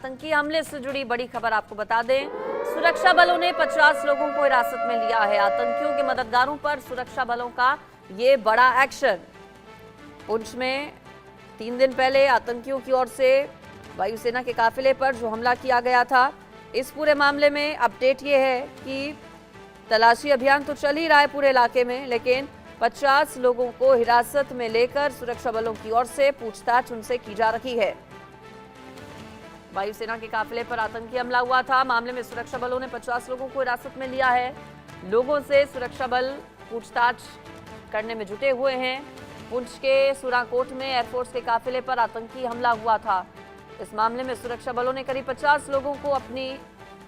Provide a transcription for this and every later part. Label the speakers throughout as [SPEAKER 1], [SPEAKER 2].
[SPEAKER 1] आतंकी हमले से जुड़ी बड़ी खबर आपको बता दें, सुरक्षा बलों ने 50 लोगों को हिरासत में लिया है। आतंकियों के मददगारों पर सुरक्षा बलों का ये बड़ा एक्शन। पुंछ में 3 दिन पहले आतंकियों की ओर से वायुसेना के काफिले पर जो हमला किया गया था, इस पूरे मामले में अपडेट ये है कि तलाशी अभियान तो चल ही रहा है पूरे इलाके में, लेकिन 50 लोगों को हिरासत में लेकर सुरक्षा बलों की ओर से पूछताछ उनसे की जा रही है। वायुसेना के काफिले पर आतंकी हमला हुआ था। मामले में सुरक्षा बलों ने 50 लोगों को हिरासत में लिया है। लोगों से सुरक्षा बल पूछताछ करने में जुटे हुए हैं। पुंछ के सुराकोट में एयरफोर्स के काफिले पर आतंकी हमला हुआ था। इस मामले में सुरक्षा बलों ने करीब 50 लोगों को अपनी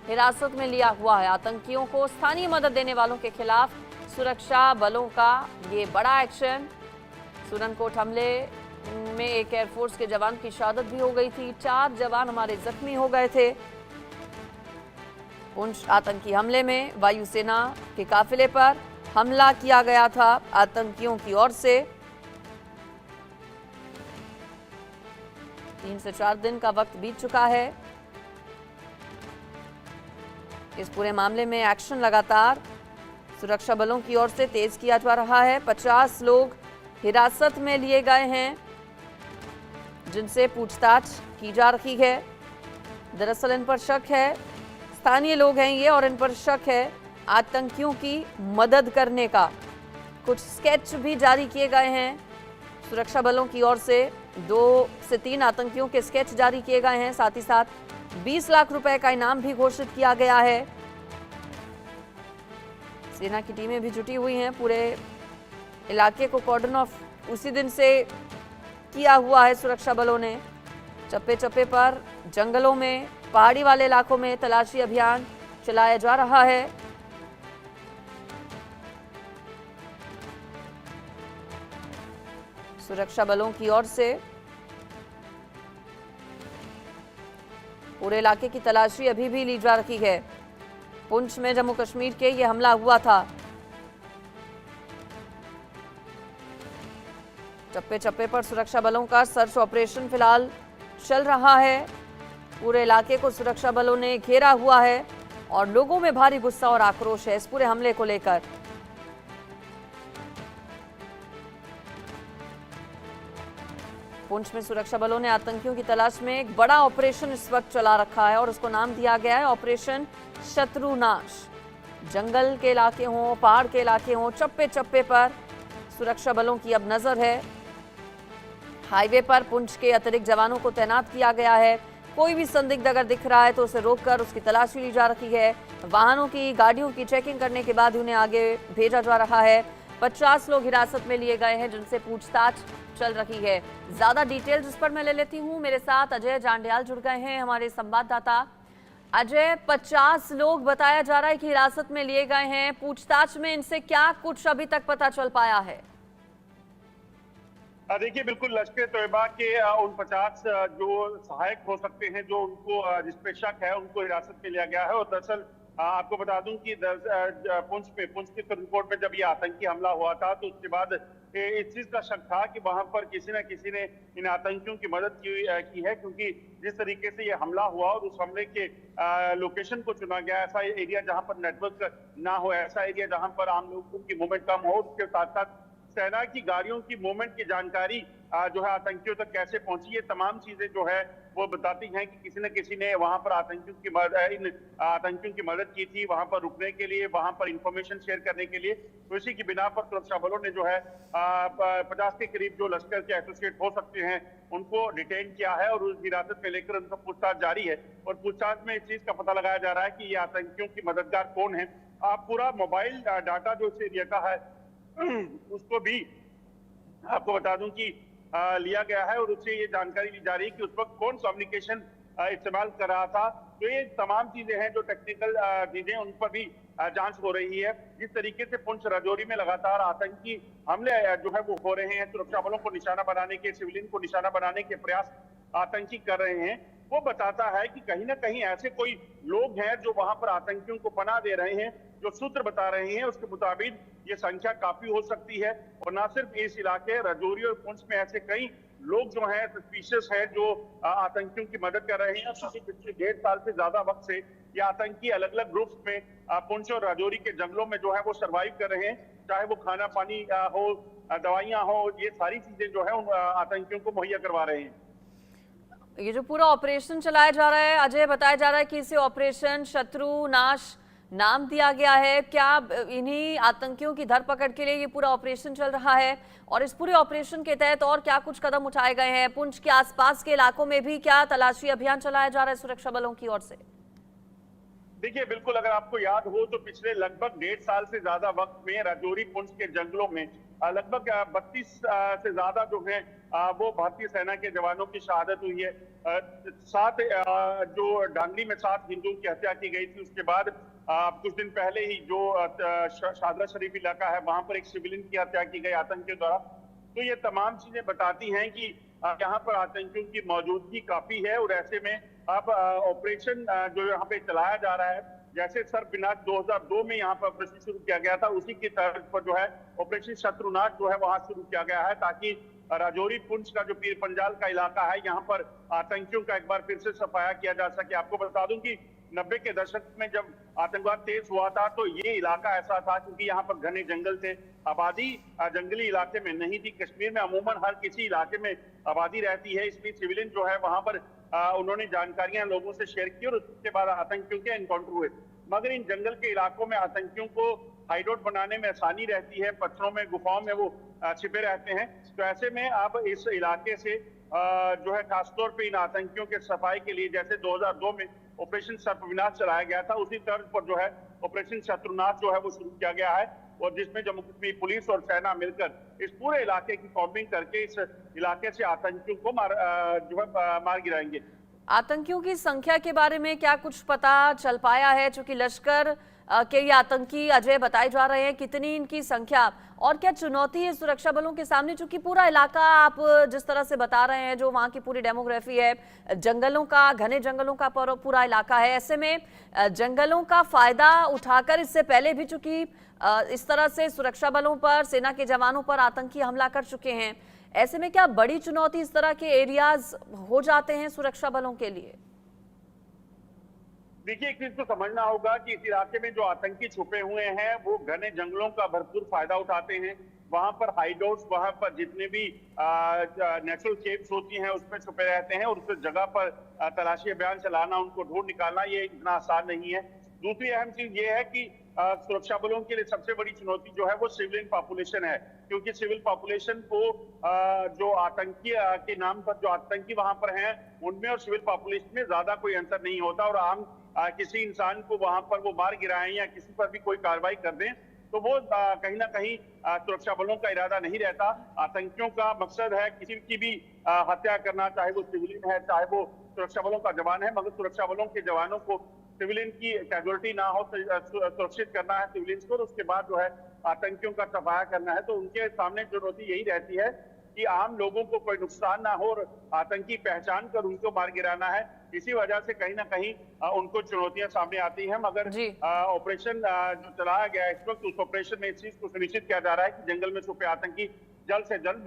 [SPEAKER 1] हिरासत में लिया हुआ है। आतंकियों को स्थानीय मदद देने वालों के खिलाफ सुरक्षा बलों का ये बड़ा एक्शन। सुरनकोट हमले में एक एयरफोर्स के जवान की शहादत भी हो गई थी। 4 जवान हमारे जख्मी हो गए थे। पुंछ आतंकी हमले में वायुसेना के काफिले पर हमला किया गया था आतंकियों की ओर से। 3 से 4 दिन का वक्त बीत चुका है। इस पूरे मामले में एक्शन लगातार सुरक्षा बलों की ओर से तेज किया जा रहा है। 50 लोग हिरासत में लिए गए हैं, जिनसे पूछताछ की जा रही है। दरअसल इन पर शक है, स्थानीय लोग हैं ये, और इन पर शक है आतंकियों की मदद करने का। कुछ स्केच भी जारी किए गए हैं सुरक्षा बलों की ओर से। 2 से 3 आतंकियों के स्केच जारी किए गए हैं। साथ ही साथ 20 लाख रुपए का इनाम भी घोषित किया गया है। सेना की टीमें भी जुटी हुई हैं। पूरे इलाके को कॉर्डन ऑफ उसी दिन से किया हुआ है सुरक्षा बलों ने। चप्पे चप्पे पर जंगलों में, पहाड़ी वाले इलाकों में तलाशी अभियान चलाया जा रहा है। सुरक्षा बलों की ओर से पूरे इलाके की तलाशी अभी भी ली जा रही है। पुंछ में जम्मू कश्मीर के ये हमला हुआ था। चप्पे चप्पे पर सुरक्षा बलों का सर्च ऑपरेशन फिलहाल चल रहा है। पूरे इलाके को सुरक्षा बलों ने घेरा हुआ है और लोगों में भारी गुस्सा और आक्रोश है इस पूरे हमले को लेकर। पुंछ में सुरक्षा बलों ने आतंकियों की तलाश में एक बड़ा ऑपरेशन इस वक्त चला रखा है और उसको नाम दिया गया है ऑपरेशन शत्रुनाश। जंगल के इलाके हों, पहाड़ के इलाके हों, चप्पे चप्पे पर सुरक्षा बलों की अब नजर है। हाईवे पर पुंछ के अतिरिक्त जवानों को तैनात किया गया है। कोई भी संदिग्ध अगर दिख रहा है तो उसे रोककर उसकी तलाशी ली जा रही है। वाहनों की, गाड़ियों की चेकिंग करने के बाद उन्हें आगे भेजा जा रहा है। 50 लोग हिरासत में लिए गए हैं, जिनसे पूछताछ चल रही है। ज्यादा डिटेल्स इस पर मैं ले लेती हूँ। मेरे साथ अजय जांडियाल जुड़ गए हैं, हमारे संवाददाता। अजय, 50 लोग बताया जा रहा है कि हिरासत में लिए गए हैं। पूछताछ में इनसे क्या कुछ अभी तक पता चल पाया है?
[SPEAKER 2] देखिए, बिल्कुल लश्कर तोयबा के उन 50 जो सहायक हो सकते हैं, जो उनको जिस पे शक है, उनको हिरासत में लिया गया है। और दरअसल आपको बता दूं कि पुंछ के सुरनकोट में जब ये आतंकी हमला हुआ था, तो उसके बाद इस चीज का शक था कि वहां पर किसी न किसी ने इन आतंकियों की मदद की है, क्योंकि जिस तरीके से ये हमला हुआ और उस हमले के लोकेशन को चुना गया, ऐसा एरिया जहां पर नेटवर्क ना हो, ऐसा एरिया जहां पर आम लोगों की मूवमेंट कम हो, उसके साथ साथ सेना की गाड़ियों की मूवमेंट की जानकारी जो है आतंकियों तक कैसे पहुंची, ये तमाम चीजें जो है वो बताती हैं कि किसी न किसी ने वहां पर इन आतंकियों की मदद की थी, वहां पर रुकने के लिए, वहां पर इंफॉर्मेशन शेयर करने के लिए। तो इसी की बिना पर सुरक्षा बलों ने जो है 50 के करीब जो लश्कर के एसोसिएट हो सकते हैं, उनको डिटेन किया है और उस हिरासत में लेकर उनका पूछताछ जारी है। और पूछताछ में इस चीज का पता लगाया जा रहा है कि ये आतंकियों की मददगार कौन है। पूरा मोबाइल डाटा जो इस एरिया का है उसको भी आपको बता दूं कि लिया गया है और उससे ये जानकारी ली जा रही है कि उस वक्त कौन कम्युनिकेशन इस्तेमाल कर रहा था। तो ये तमाम चीजें हैं जो टेक्निकल चीजें, उन पर भी जांच हो रही है। जिस तरीके से पुंछ राजौरी में लगातार आतंकी हमले जो है वो हो रहे हैं, सुरक्षा बलों को निशाना बनाने के, सिविलियन को निशाना बनाने के प्रयास आतंकी कर रहे हैं, वो बताता है कि कहीं ना कहीं ऐसे कोई लोग हैं जो वहां पर आतंकियों को पनाह दे रहे हैं। जो सूत्र बता रहे हैं उसके मुताबिक ये संख्या काफी हो सकती है। और न सिर्फ इस इलाके राजौरी और पुंछ में ऐसे कई लोग जो हैं सस्पिशियस हैं, जो आतंकियों की मदद कर रहे हैं। क्योंकि पिछले 1.5 साल से ज्यादा वक्त से ये आतंकी अलग अलग ग्रुप्स में पुंछ और राजौरी के जंगलों में जो है वो सर्वाइव कर रहे हैं। चाहे वो खाना पानी हो, दवाइयां हो, ये सारी चीजें जो है उन आतंकियों को मुहैया करवा रहे हैं।
[SPEAKER 1] ये जो पूरा ऑपरेशन चलाया जा रहा है अजय, बताया जा रहा है कि इसे ऑपरेशन शत्रुनाश नाम दिया गया है। क्या इन्हीं आतंकियों की धरपकड़ के लिए ये पूरा ऑपरेशन चल रहा है? और इस पूरे ऑपरेशन के तहत और क्या कुछ कदम उठाए गए हैं? पुंछ के आसपास के इलाकों में भी क्या तलाशी अभियान चलाया जा रहा है सुरक्षा बलों की ओर से?
[SPEAKER 2] देखिए, बिल्कुल, अगर आपको याद हो तो पिछले लगभग 1.5 साल से ज्यादा वक्त में राजौरी पुंछ के जंगलों में लगभग 32 से ज्यादा जो है वो भारतीय सेना के जवानों की शहादत हुई है। 7 जो डांगली में 7 हिंदुओं की हत्या की गई थी। उसके बाद कुछ दिन पहले ही जो शादरा शरीफ इलाका है वहां पर एक सिविलियन की हत्या की गई आतंकियों द्वारा। तो ये तमाम चीजें बताती हैं कि यहाँ पर आतंकियों की मौजूदगी काफी है। और ऐसे में अब ऑपरेशन जो यहाँ पे चलाया जा रहा है, जैसे सर्पविनाश 2002 में यहाँ पर ऑपरेशन शुरू किया गया था, उसी की तर्ज पर जो है ऑपरेशन शत्रुनाश जो है वहां शुरू किया गया है, ताकि राजौरी पुंछ का जो पीर पंजाल का इलाका है यहाँ पर आतंकियों का एक बार फिर से सफाया किया जा सके। आपको बता दूं कि 90 के दशक में जब आतंकवाद तेज हुआ था तो ये इलाका ऐसा था, क्योंकि यहाँ पर घने जंगल थे, आबादी जंगली इलाके में नहीं थी। कश्मीर में अमूमन हर किसी इलाके में आबादी रहती है, इसलिए सिविलियन जो है वहां पर उन्होंने जानकारियां लोगों से शेयर की और उसके बाद आतंकियों के एनकाउंटर हुए। मगर इन जंगल के इलाकों में आतंकियों को हाइडआउट बनाने में आसानी रहती है, पत्थरों में गुफाओं में वो छिपे रहते हैं। तो ऐसे में अब इस इलाके से जो है खासतौर पे इन आतंकियों के सफाई के लिए, जैसे 2002 में ऑपरेशन सर्पविनाश चलाया गया था, उसी तर्ज पर जो है ऑपरेशन शत्रुनाश जो है वो शुरू किया गया है। और जिसमें जम्मू कश्मीर पुलिस और सेना मिलकर इस पूरे इलाके की कॉम्बिंग करके इस इलाके से आतंकियों को मार गिराएंगे।
[SPEAKER 1] आतंकियों की संख्या के बारे में क्या कुछ पता चल पाया है? चूंकि लश्कर के ये आतंकी अजय बताए जा रहे हैं, कितनी इनकी संख्या और क्या चुनौती है सुरक्षा बलों के सामने? चूंकि पूरा इलाका आप जिस तरह से बता रहे हैं, जो वहां की पूरी डेमोग्राफी है, जंगलों का, घने जंगलों का पूरा इलाका है, ऐसे में जंगलों का फायदा उठाकर इससे पहले भी चूंकि इस तरह से सुरक्षा बलों पर, सेना के जवानों पर आतंकी हमला कर चुके हैं, ऐसे में क्या बड़ी चुनौती इस तरह के एरियाज हो जाते हैं सुरक्षा बलों के लिए?
[SPEAKER 2] देखिए, एक चीज को समझना होगा कि इस इलाके में जो आतंकी छुपे हुए हैं वो घने जंगलों का भरपूर फायदा उठाते हैं। वहां पर हाइडआउट्स, वहां पर जितने भी नेचुरल केव्स होती हैं उसमें छुपे रहते हैं और उस जगह पर तलाशी अभियान चलाना, उनको ढूंढ निकालना ये इतना आसान नहीं है। दूसरी अहम चीज ये है कि सुरक्षा बलों के लिए सबसे बड़ी चुनौती जो है वो सिविलियन पॉपुलेशन है, क्योंकि सिविल पॉपुलेशन को जो आतंकी के नाम पर जो आतंकी वहां पर हैं उनमें और सिविल पॉपुलेशन में ज्यादा कोई अंतर नहीं होता। और आम किसी इंसान को वहां पर वो मार गिराएं या किसी पर भी कोई कार्रवाई कर दें तो वो कहीं ना कहीं सुरक्षा बलों का इरादा नहीं रहता। आतंकियों का मकसद है किसी की भी हत्या करना, चाहे वो सिविलियन है चाहे वो सुरक्षा बलों का जवान है, मगर सुरक्षा बलों के जवानों को सिविलियन की कैजुअलिटी ना हो, सुरक्षित करना है सिविलियंस को, और उसके बाद जो है आतंकियों का सफाया करना है। तो उनके सामने चुनौती यही रहती है कि आम लोगों को कोई नुकसान ना हो और आतंकी पहचान कर उनको मार गिराना है। इसी वजह से कहीं ना कहीं उनको चुनौतियां सामने आती हैं। मगर ऑपरेशन जो चलाया गया है इस वक्त, उस ऑपरेशन में इस चीज को सुनिश्चित किया जा रहा है कि जंगल में छुपे आतंकी जल्द से जल्द